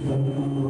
علم الإنسان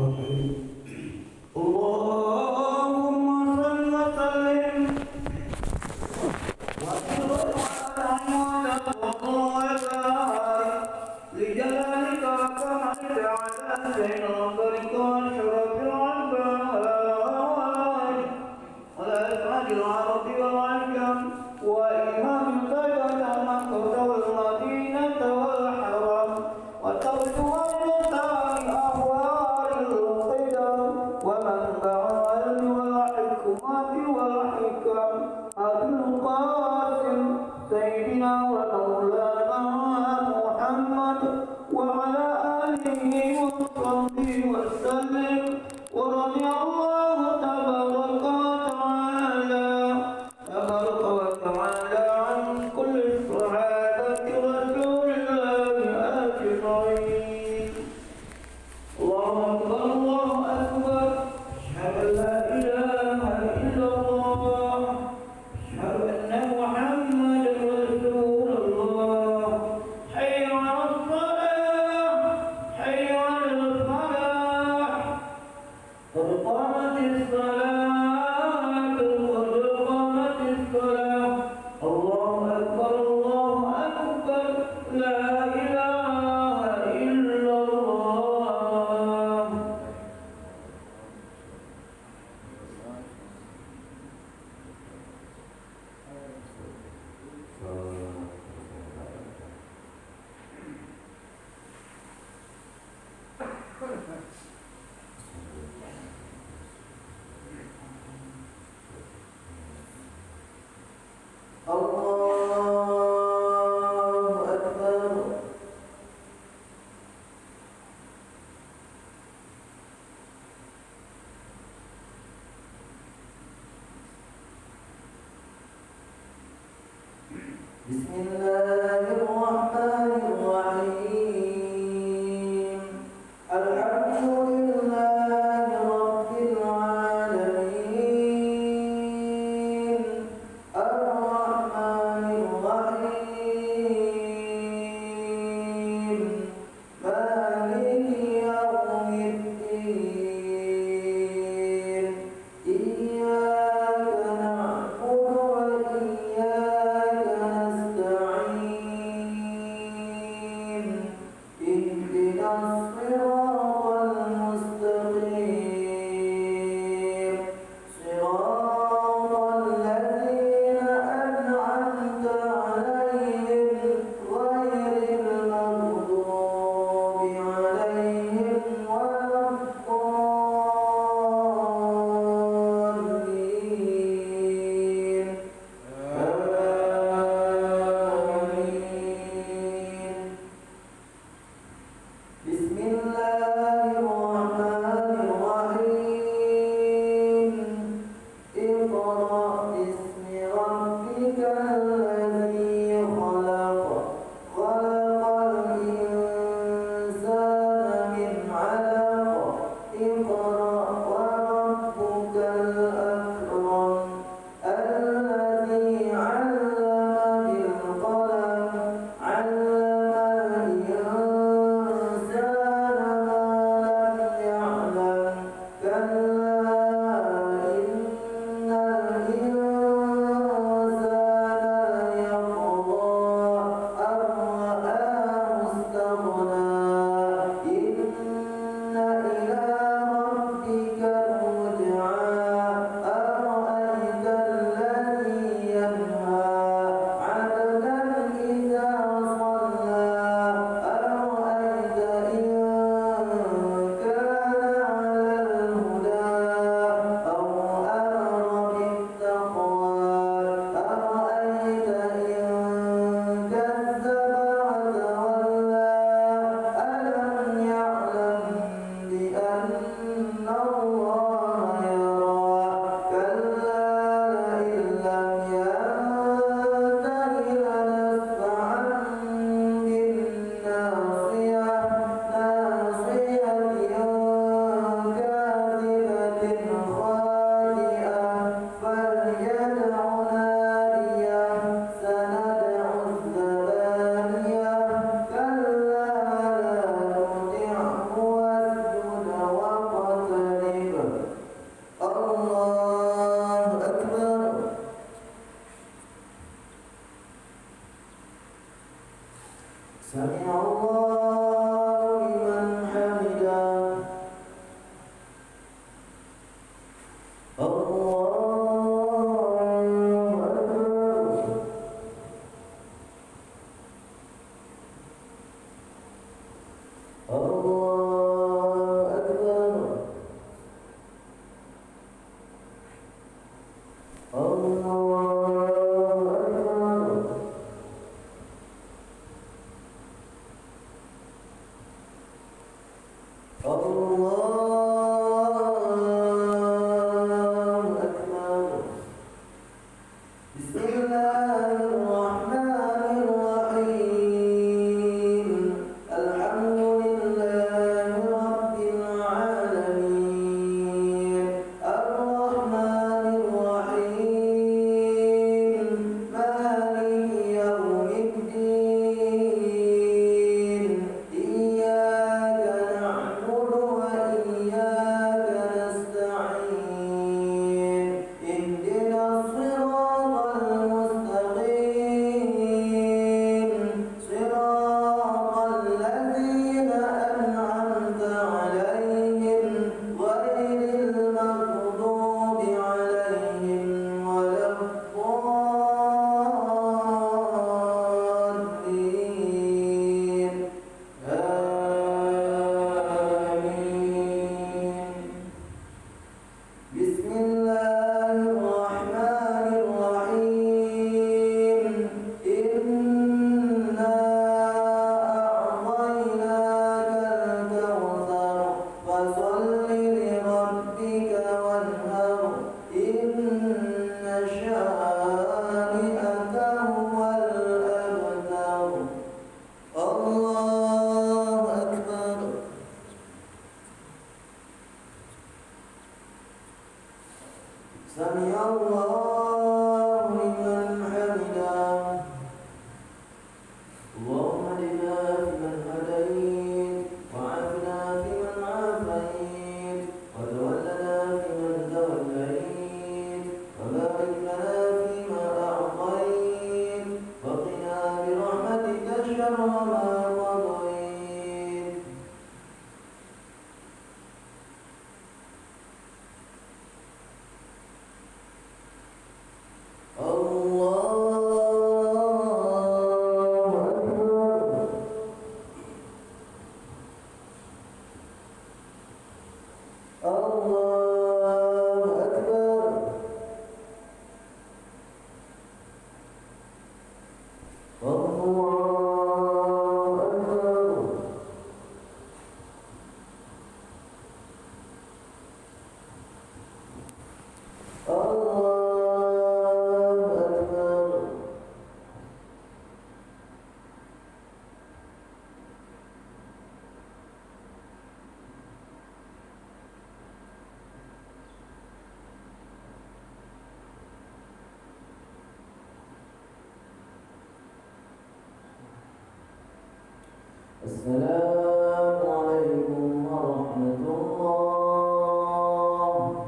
Assalamualaikum warahmatullahi.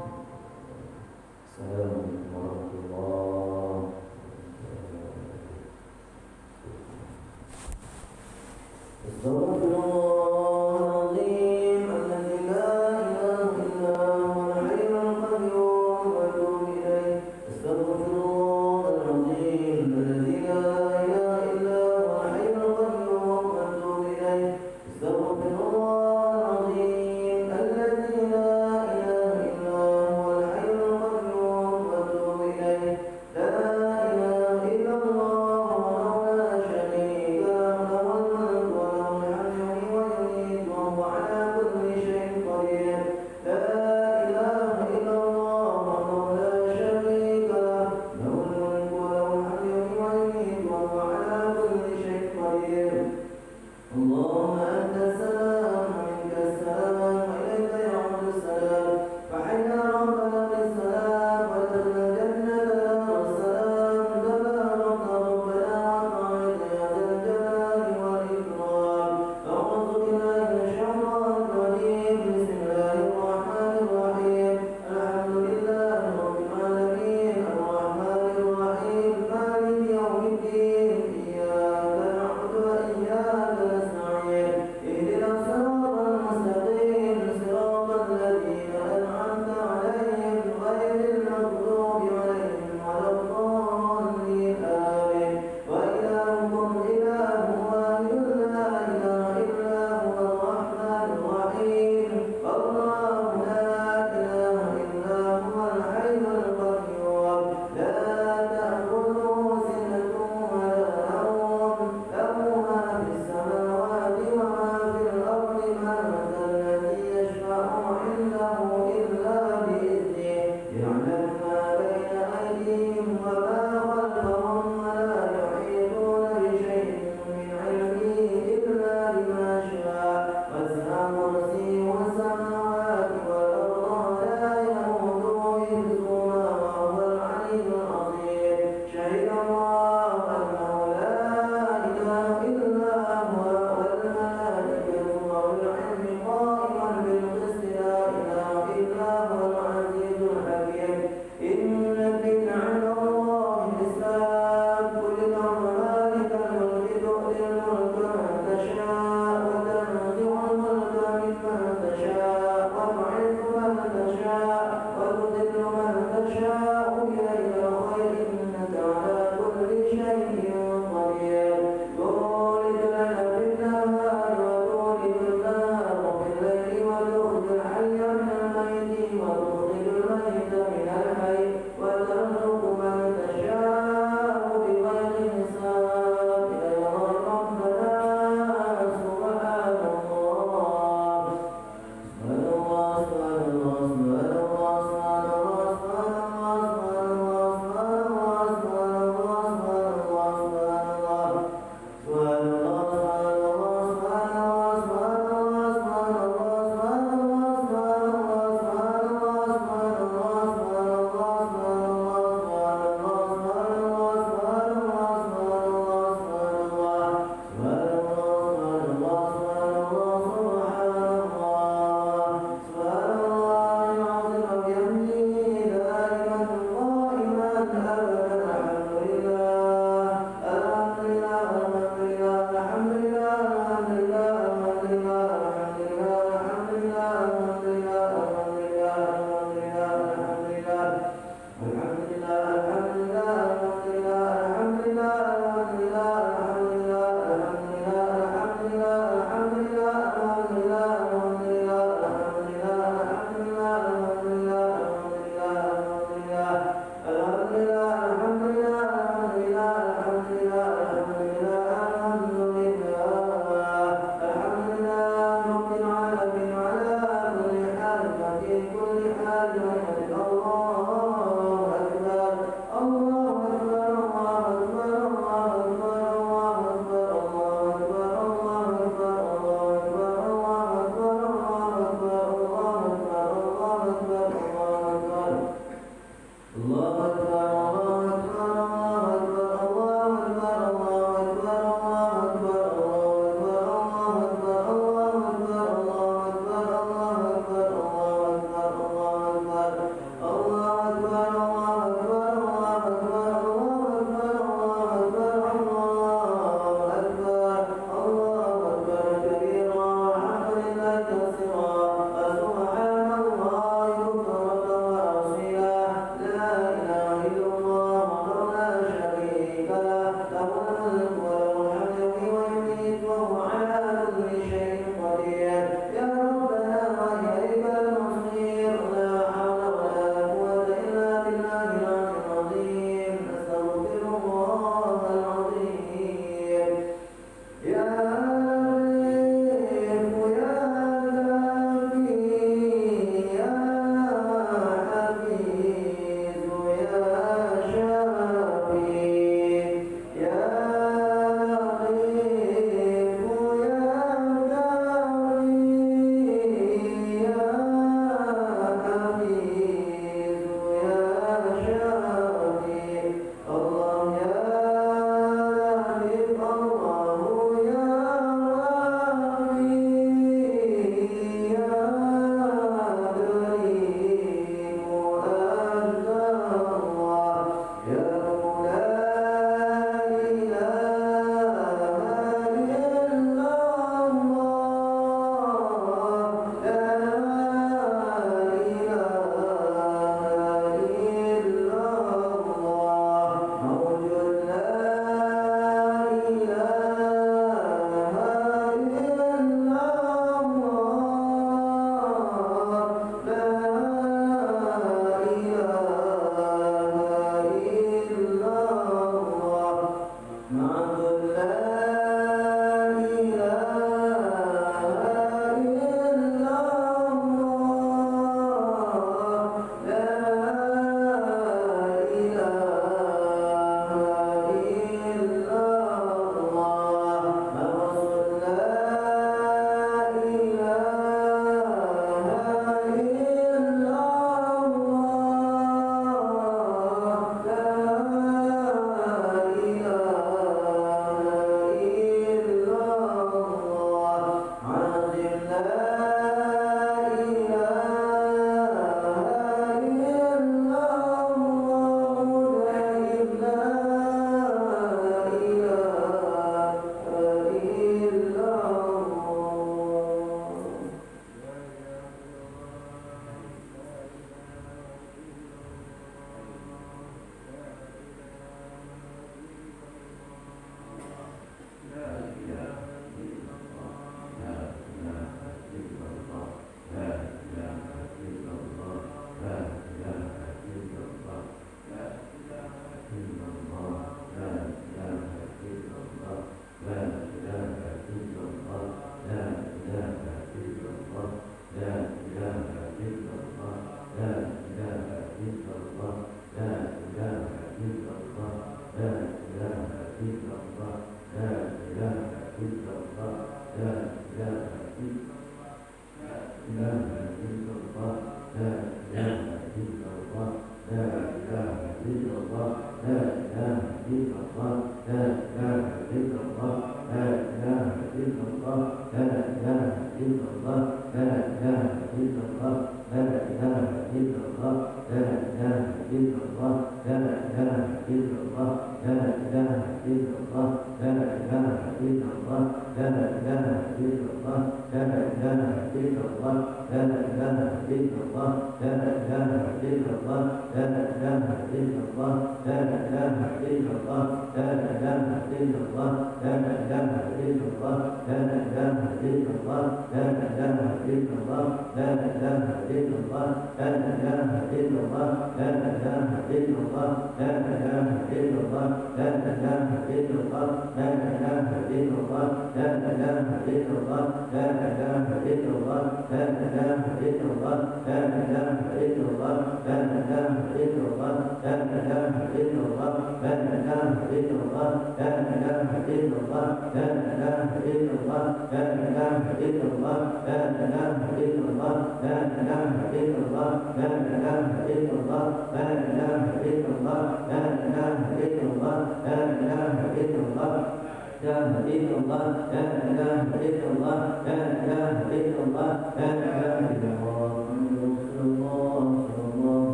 Assalamualaikum warahmatullahi. Astaghfirullahaladzim alladzi la ilaha illa huwal hayyul qayyum wa atubu ilaih. Astaghfirullahaladzim alladzi la ilaha illa huwal hayyul qayyum wa atubu ilaih.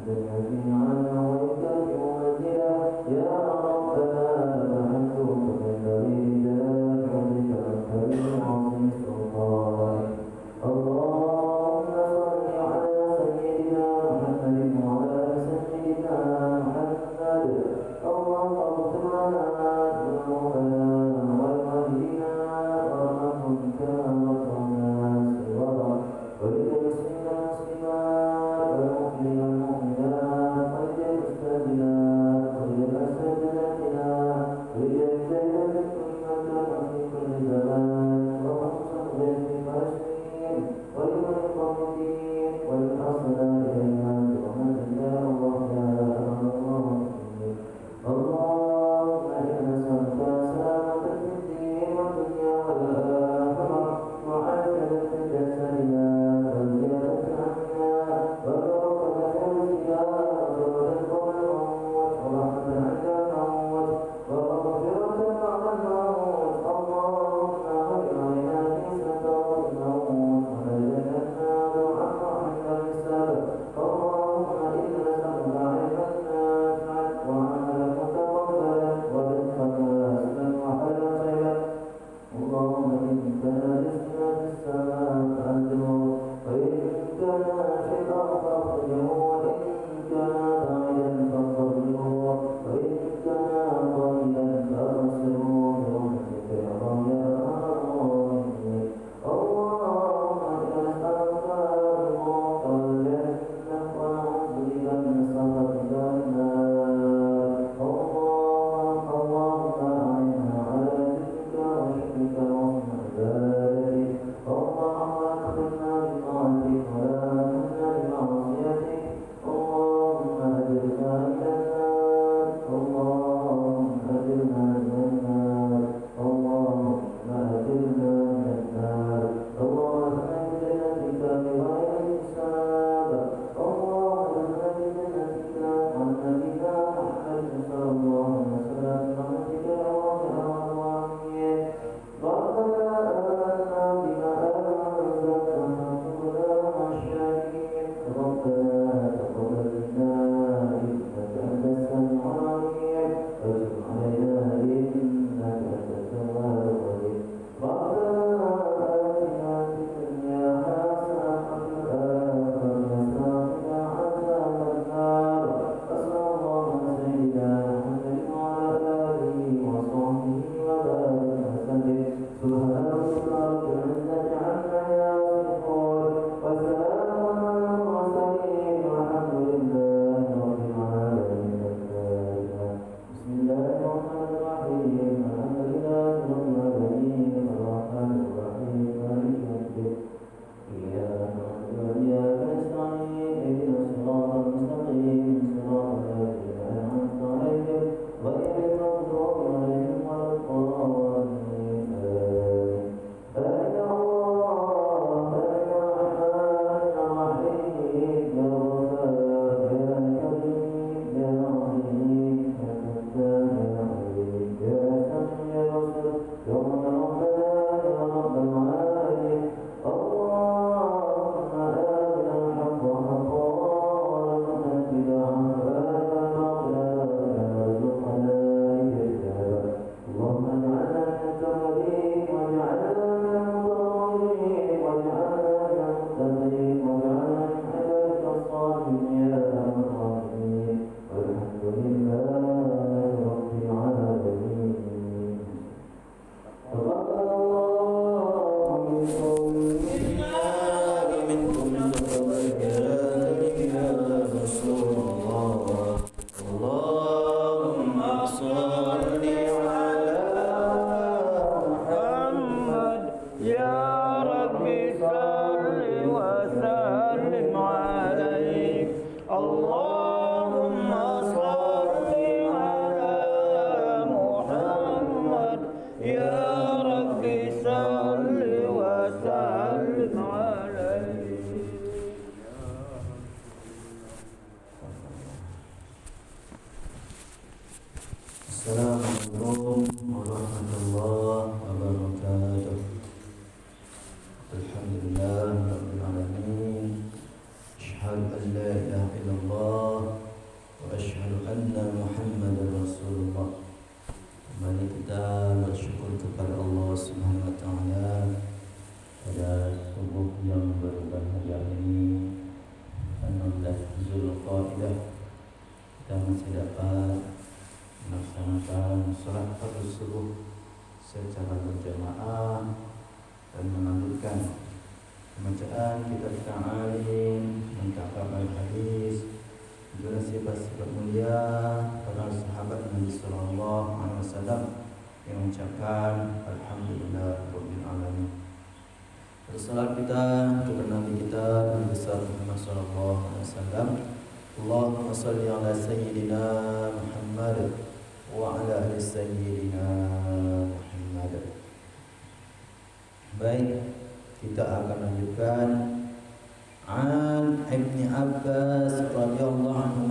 الذين على ويكفر Assalamualaikum warahmatullahi wabarakatuh. Alhamdulillah rabbil alamin. Asyhadu an la ilaha illallah wa asyhadu anna Muhammadar Rasulullah. Mari kita bersyukur kepada Allah Subhanahu wa taala pada subuh yang berbahagia ini, 16 Zulqa'dah. Kita masih dapat melaksanakan salat fardu subuh secara berjamaah dan melanjutkan pembacaan kitab ta'alim, mentafakkur hadis, juga sifat-sifat mulia para sahabat Nabi sallallahu alaihi wasallam yang mengucapkan alhamdulillahirabbil alamin. Bersalat kita kepada Nabi kita Nabi besar Muhammad sallallahu alaihi wasallam. Allahumma salli ala sayyidina Muhammad wa ala ali sayyidina Muhammad. Baik, kita akan lanjutkan an Ibnu Abbas radhiyallahu anhu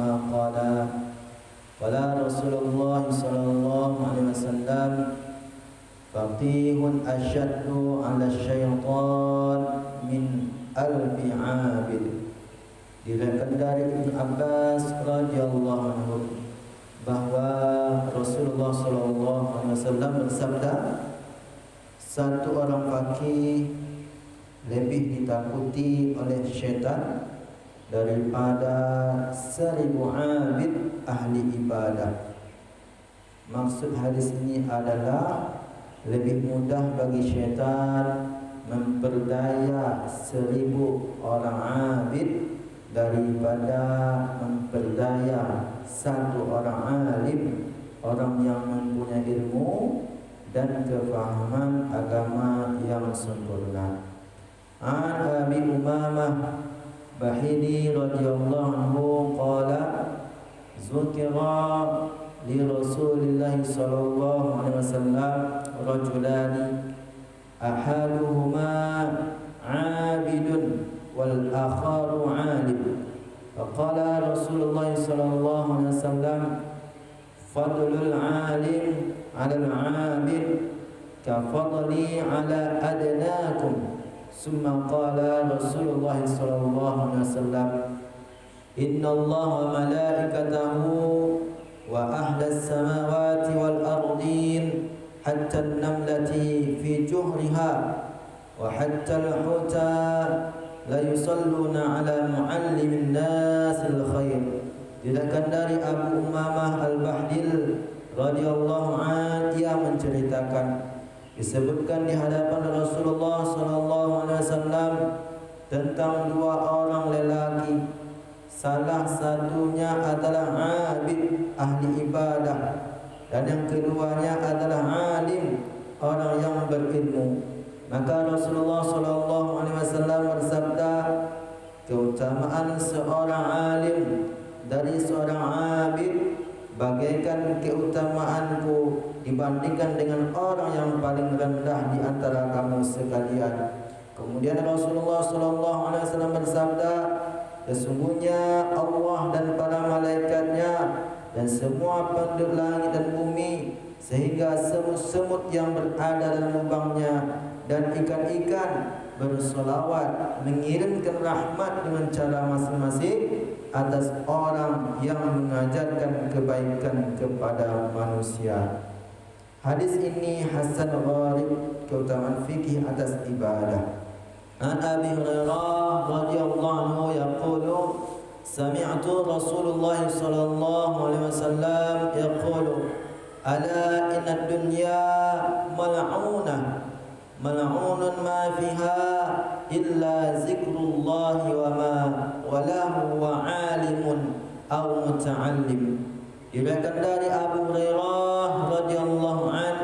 qala Rasulullah sallallahu alaihi wasallam faqihun asyaddu 'ala syaitan min alfi 'abid. Diriwayatkan dari Ibnu Abbas radhiyallahu anhu bahwa Rasulullah sallallahu alaihi wasallam bersabda, satu orang faqih lebih ditakuti oleh syaitan daripada 1000 abid ahli ibadah. Maksud hadis ini adalah lebih mudah bagi syaitan memperdaya 1000 orang abid daripada memperdaya satu orang alim, orang yang mempunyai ilmu dan kefahaman agama yang sempurna. An Abi Umamah Bahili radhiyallahu anhu qala zukira li Rasulillah sallallahu alaihi wasallam rajulani ahaduhuma 'abidun wal akharu 'alim. Faqala Rasulullah sallallahu alaihi wasallam fadlul 'alim 'ala al-'abid ka fadli 'ala adnakum. Summa qala Rasulullah sallallahu alaihi wasallam inna Allah wa malaikatahu wa ahlas samawati wal ardin hatta an-namlati fi juhriha wa hatta al-huta la yusalluna ala muallimin nasil khair. Diriwayatkan dari Abu Umamah Al-Bahdil radhiyallahu anhu, ia menceritakan disebutkan di hadapan Rasulullah sallallahu alaihi wasallam tentang dua orang lelaki. Salah satunya adalah abid ahli ibadah dan yang keduanya adalah alim, orang yang berilmu. Maka Rasulullah sallallahu alaihi wasallam bersabda, keutamaan seorang alim dari seorang abid bagaikan keutamaanku dibandingkan dengan orang yang paling rendah di antara kamu sekalian. Kemudian Rasulullah sallallahu alaihi wasallam bersabda, sesungguhnya Allah dan para malaikatnya dan semua penduduk langit dan bumi sehingga semut-semut yang berada dalam lubangnya dan ikan-ikan bersolawat mengirimkan rahmat dengan cara masing-masing atas orang yang mengajarkan kebaikan kepada manusia. Hadis ini hasan gharib, keutamaan fikih atas ibadah. An Abi Hurairah radhiyallahu anhu yaqulu sami'tu Rasulullah sallallahu alaihi wasallam yaqulu ala inna dunya mal'unah mal'unun ma fiha illa zikrullah wa lahu wa alimun aw muta'allim. Diriwayatkan dari Abu Hurairah radhiyallahu an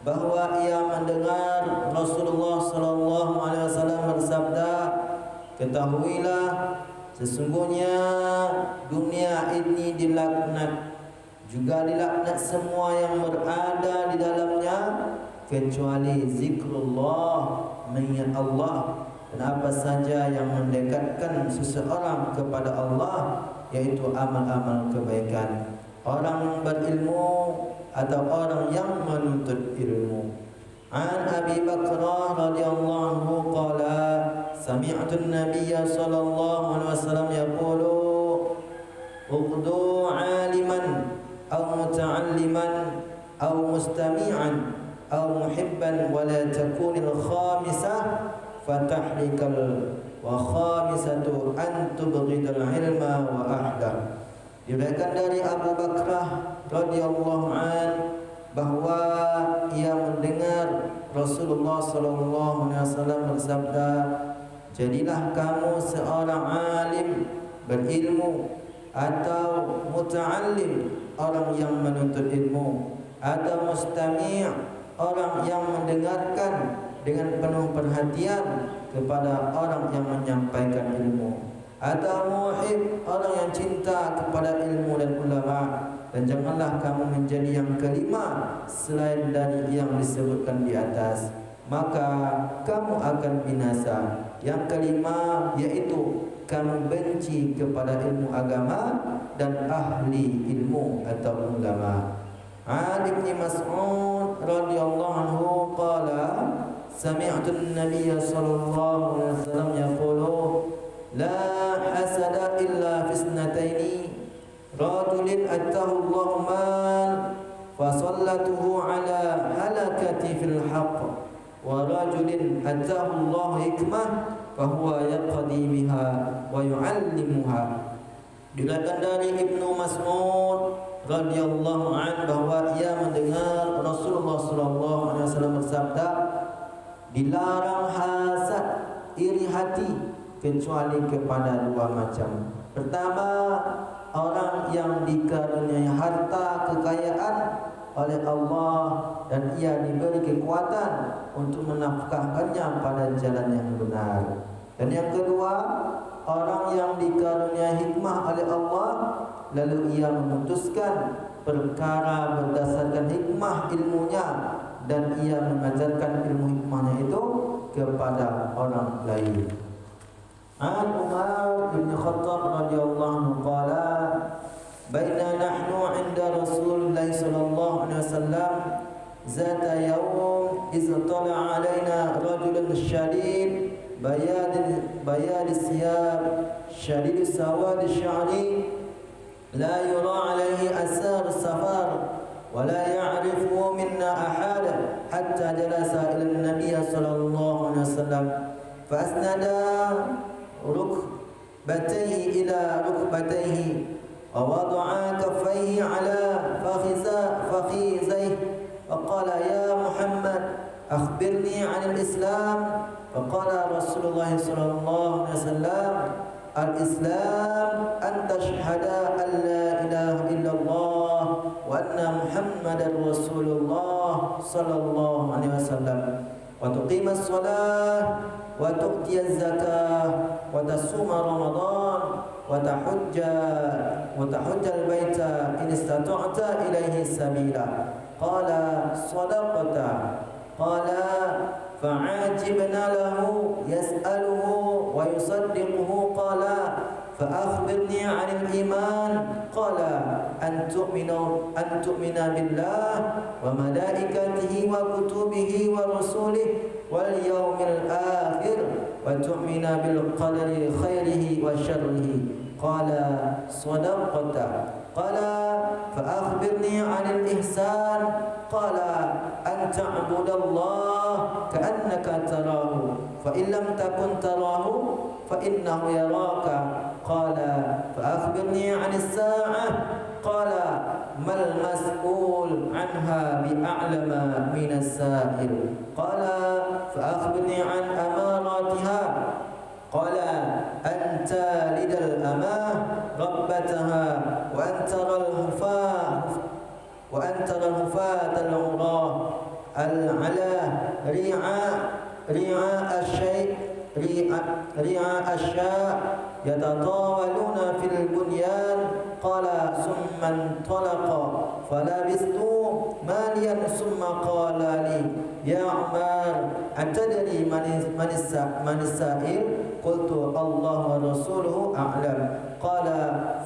bahwa ia mendengar Rasulullah sallallahu alaihi wasallam bersabda, ketahuilah sesungguhnya dunia ini dilaknat, juga dilaknat semua yang berada di dalamnya kecuali zikrullah, mengingat Allah, dan apa saja yang mendekatkan seseorang kepada Allah, yaitu amal-amal kebaikan. orang berilmu atau orang yang menuntut ilmu. An Abi Bakrah radhiyallahu anhu qala sami'tu an-nabiy sallallahu alaihi wasallam yaqulu uqdu 'aliman aw muta'alliman aw mustami'an aw muhibban wa la takunil khamisah fatahlikal wa khamisatu an tubghidal ilma wa ahla. Diriwayatkan dari Abu Bakrah radhiyallahu an bahwa ia mendengar Rasulullah sallallahu alaihi wasallam bersabda, jadilah kamu seorang alim berilmu atau muta'allim orang yang menuntut ilmu, atau mustami' orang yang mendengarkan dengan penuh perhatian kepada orang yang menyampaikan ilmu, atau muhib orang yang cinta kepada ilmu dan ulama. Dan janganlah kamu menjadi yang kelima selain dari yang disebutkan di atas, maka kamu akan binasa. Yang kelima yaitu kamu benci kepada ilmu agama dan ahli ilmu atau ulama. An Ibnu Mas'ud radhiyallahu anhu qala sami'tu an-nabiy sallallahu alaihi wasallam yaqulu la hasada illa fi ithnataini rajulin atahu Allahu mal fasallatuhu ala halakati fil haqq wa rajulin atahu Allahu hikmah fahuwa yaqdi biha wa yu'allimuha. Diriwayatkan dari Ibnu Mas'ud radhiyallahu an bahwa ia mendengar Rasulullah sallallahu alaihi wasallam bersabda, dilarang hasad, iri hati kecuali kepada dua macam. Pertama, orang yang dikaruniai harta kekayaan oleh Allah dan ia diberi kekuatan untuk menafkahkannya pada jalan yang benar. Dan yang kedua, orang yang dikaruniai hikmah oleh Allah lalu ia memutuskan perkara berdasarkan hikmah ilmunya dan ia mengajarkan ilmu hikmahnya itu kepada orang lain. An Umar bin Khattab radhiyallahu anhu qala baina nahnu 'inda Rasulillah sallallahu alaihi wasallam zata yawm iz tala 'alaina rajulun shadid bayad siyab shadid sawad sya'ri la yura 'alaihi asar safar wa la ya'rifu minna ahad hatta jalasa ila an-nabiy sallallahu alaihi wasallam fa asnada ركبتيه إلى ركبتيه ووضع كفيه على فخذيه وقال يا محمد أخبرني عن الإسلام. فقال رسول الله صلى الله عليه وسلم الإسلام أن تشهد أن لا إله إلا الله وأن محمدا رسول الله صلى الله عليه وسلم وتقيم الصلاة وتؤتي الزكاة وتصوم رمضان وتحج البيت إن استطعت إليه سبيلا. قال صدقت. قال فعاجبنا له يسأله ويصدقه. قال فأخبرني عن الإيمان. قال أن تؤمن بالله وملائكته وكتبه ورسله واليوم الآخر وتؤمن بالقدر خيره وشره. قال صدقت. قال فأخبرني عن الإحسان. قال أن تعبد الله كأنك تراه فإن لم تكن تراه فإنه يراك. قال فأخبرني عن الساعة. قال ما المسؤول عنها بأعلم من السائل. قال فأخبرني عن أماراتها. قال أن تلد الأمة ربتها وأن ترى الحفاة العراة العلا رعاء الشاء يتطاولون في البنيان. قال ثم انطلق فلبثت ماليا ثم قال لي يا عمر أتدري من السائل؟ Qultu Allah wa rasuluhu a'lam. Qala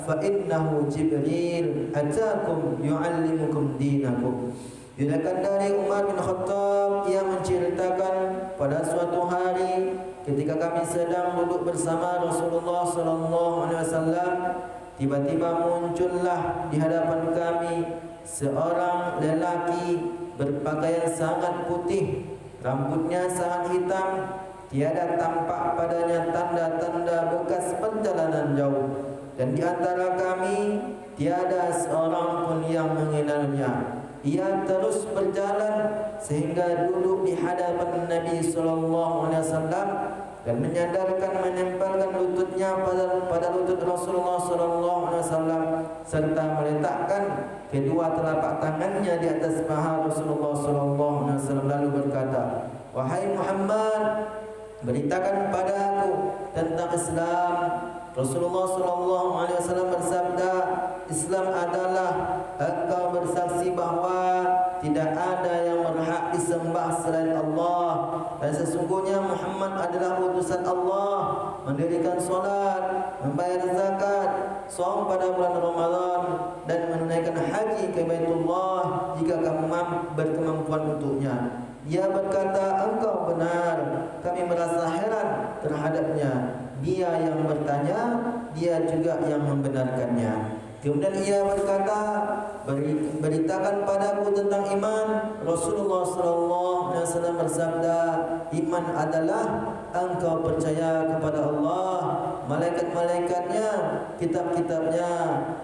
fa innahu Jibril atakum yu'allimukum dinakum. Diriwayatkan dari Umar bin Khattab, ia menceritakan pada suatu hari ketika kami sedang duduk bersama Rasulullah sallallahu alaihi wasallam, tiba-tiba muncullah di hadapan kami seorang lelaki berpakaian sangat putih, rambutnya sangat hitam, tiada tampak padanya tanda-tanda bekas perjalanan jauh, dan di antara kami tiada seorang pun yang mengenalnya. Ia terus berjalan sehingga duduk di hadapan Nabi sallallahu alaihi wasallam dan menyandarkan, menempelkan lututnya pada lutut Rasulullah sallallahu alaihi wasallam serta meletakkan kedua telapak tangannya di atas paha Rasulullah sallallahu alaihi wasallam, lalu berkata, "Wahai Muhammad, beritakan padaku tentang Islam." Rasulullah sallallahu alaihi wasallam bersabda, "Islam adalah engkau bersaksi bahawa tidak ada yang berhak disembah selain Allah, dan sesungguhnya Muhammad adalah utusan Allah, mendirikan solat, membayar zakat, saum pada bulan Ramadan, dan menunaikan haji ke Baitullah jika kamu berkemampuan untuknya." Dia berkata, "Engkau benar." Kami merasa heran terhadapnya. Dia yang bertanya, dia juga yang membenarkannya. Kemudian ia berkata, "Beritakan padaku tentang iman." Rasulullah sallallahu alaihi wasallam bersabda, "Iman adalah engkau percaya kepada Allah, malaikat-malaikatnya, kitab-kitabnya,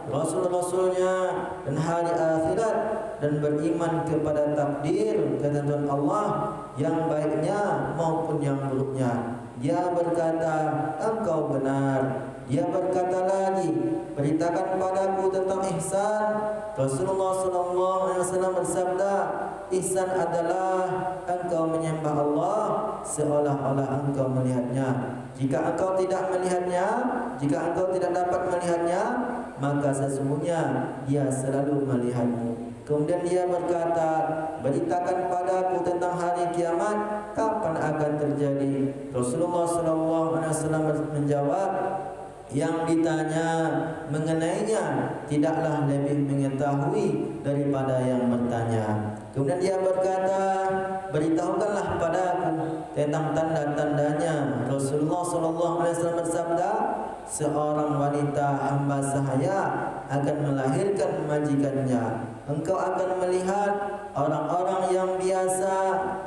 rasul-rasulnya, dan hari akhirat, dan beriman kepada takdir ketentuan Allah, yang baiknya maupun yang buruknya." Dia berkata, "Engkau benar." Dia berkata lagi, "Beritakan padaku tentang ihsan." Rasulullah sallallahu alaihi wasallam bersabda, "Ihsan adalah engkau menyembah Allah seolah-olah engkau melihatnya. Jika engkau tidak melihatnya, jika engkau tidak dapat melihatnya, maka sesungguhnya Dia selalu melihatmu." Kemudian dia berkata, "Beritakan padaku tentang hari kiamat, kapan akan terjadi?" Rasulullah sallallahu alaihi wasallam menjawab, "Yang ditanya mengenainya tidaklah lebih mengetahui daripada yang bertanya." Kemudian dia berkata, "Beritahukanlah padaku tentang tanda-tandanya." Rasulullah sallallahu alaihi wasallam bersabda, "Seorang wanita hamba sahaya akan melahirkan majikannya. Engkau akan melihat orang-orang yang biasa,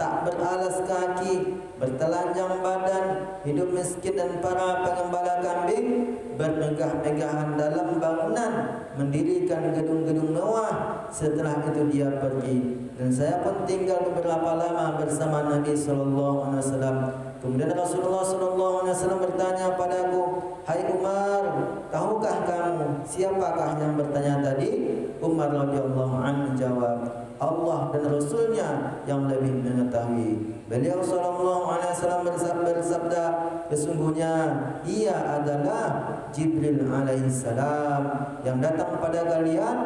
tak beralas kaki, bertelanjang badan, hidup miskin, dan para pengembala kambing bermegah-megahan dalam bangunan, mendirikan gedung-gedung mewah. Setelah itu dia pergi, dan saya pun tinggal beberapa lama bersama Nabi sallallahu alaihi wasallam. Kemudian Rasulullah sallallahu alaihi wasallam bertanya padaku, 'Hai Umar, tahukah kamu siapakah yang bertanya tadi?' Umar radhiyallahu anhu menjawab, 'Allah dan Rasulnya yang lebih mengetahui.' Beliau sallallahu alaihi wasallam bersabda, 'Sesungguhnya ia adalah Jibril alaihissalam yang datang pada kalian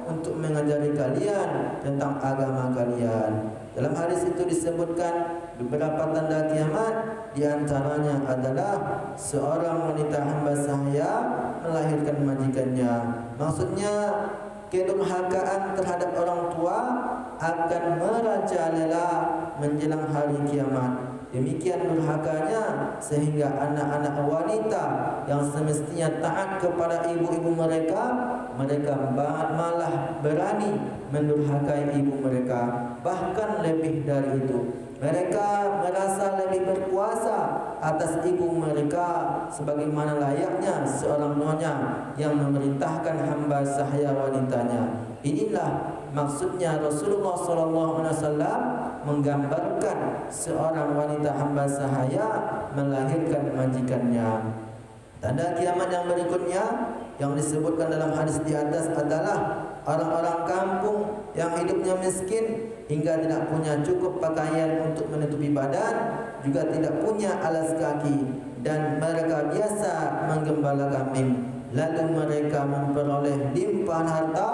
untuk mengajari kalian tentang agama kalian.' Dalam hadis itu disebutkan beberapa tanda kiamat, di antaranya adalah seorang wanita hamba sahaya melahirkan majikannya. Maksudnya kedurhakaan terhadap orang tua akan merajalela menjelang hari kiamat. Demikian durhakanya sehingga anak-anak wanita yang semestinya taat kepada ibu-ibu mereka, mereka malah berani mendurhakai ibu mereka. Bahkan lebih dari itu, mereka merasa lebih berkuasa atas ibu mereka sebagaimana layaknya seorang nyonya yang memerintahkan hamba sahaya wanitanya. Inilah maksudnya Rasulullah SAW menggambarkan seorang wanita hamba sahaya melahirkan majikannya. Tanda kiamat yang berikutnya yang disebutkan dalam hadis di atas adalah orang-orang kampung yang hidupnya miskin hingga tidak punya cukup pakaian untuk menutupi badan, juga tidak punya alas kaki, dan mereka biasa menggembala kambing. Lalu mereka memperoleh limpahan harta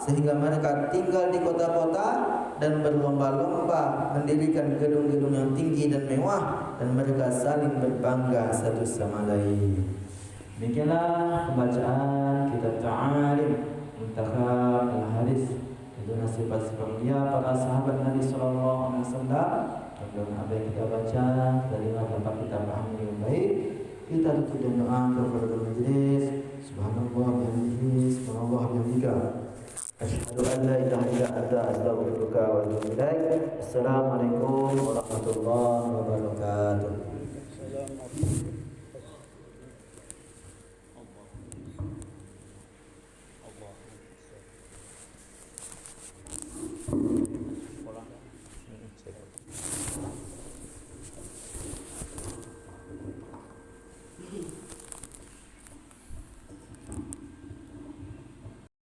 sehingga mereka tinggal di kota-kota dan berlomba-lomba mendirikan gedung-gedung yang tinggi dan mewah, dan mereka saling berbangga satu sama lain. Demikianlah pembacaan kitab Ta'alim Muntakhab Al-Hadis, itu sifat-sifat mulia para sahabat Nabi sallallahu alaihi wasallam. Dan apa yang kita baca dari dapat kita pahami dengan baik. Kita tutup dengan doa kepada majelis. Subhanallah bihamdihi, subhanallah bihamdika, asyhadu an la ilaha illa anta, astaghfiruka wa atubu ilaik. Assalamualaikum warahmatullahi wabarakatuh.